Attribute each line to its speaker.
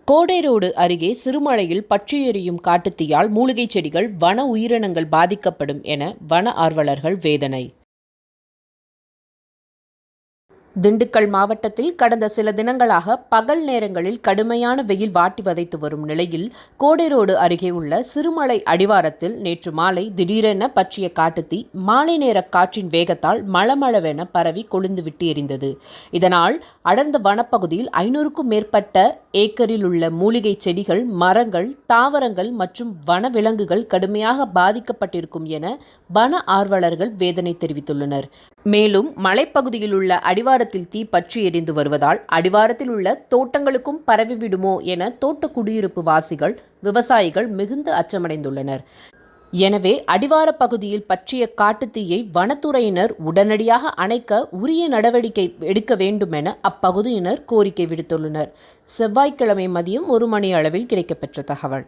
Speaker 1: கோடைரோடு அருகே சிறுமலையில் பற்றி எரியும் காட்டுத்தீயால் மூலிகைச் செடிகள், வன உயிரினங்கள் பாதிக்கப்படும் என வன ஆர்வலர்கள் வேதனை. திண்டுக்கல் மாவட்டத்தில் கடந்த சில தினங்களாக பகல் நேரங்களில் கடுமையான வெயில் வாட்டி வதைத்து வரும் நிலையில், கோடைரோடு அருகே உள்ள சிறுமலை அடிவாரத்தில் நேற்று மாலை திடீரென பற்றிய காட்டுத்தீ மாலை நேர காற்றின் வேகத்தால் மளமளவென பரவி கொழுந்துவிட்டு எரிந்தது. இதனால் அடர்ந்த வனப்பகுதியில் 500க்கும் மேற்பட்ட ஏக்கரில் உள்ள மூலிகை செடிகள், மரங்கள், தாவரங்கள் மற்றும் வனவிலங்குகள் கடுமையாக பாதிக்கப்பட்டிருக்கும் என வன ஆர்வலர்கள் வேதனை தெரிவித்துள்ளனர். மேலும் மலைப்பகுதியில் உள்ள அடிவாரத்தில் தீ பற்றி எரிந்து வருவதால் அடிவாரத்தில் உள்ள தோட்டங்களுக்கும் பரவிவிடுமோ என தோட்ட குடியிருப்பு வாசிகள், விவசாயிகள் மிகுந்த அச்சமடைந்துள்ளனர். எனவே அடிவார பகுதியில் பற்றிய காட்டுத்தீயை வனத்துறையினர் உடனடியாக அணைக்க உரிய நடவடிக்கை எடுக்க வேண்டும் என அப்பகுதியினர் கோரிக்கை விடுத்துள்ளனர். செவ்வாய்க்கிழமை மதியம் 1 மணி அளவில் கிடைக்கப்பெற்ற தகவல்.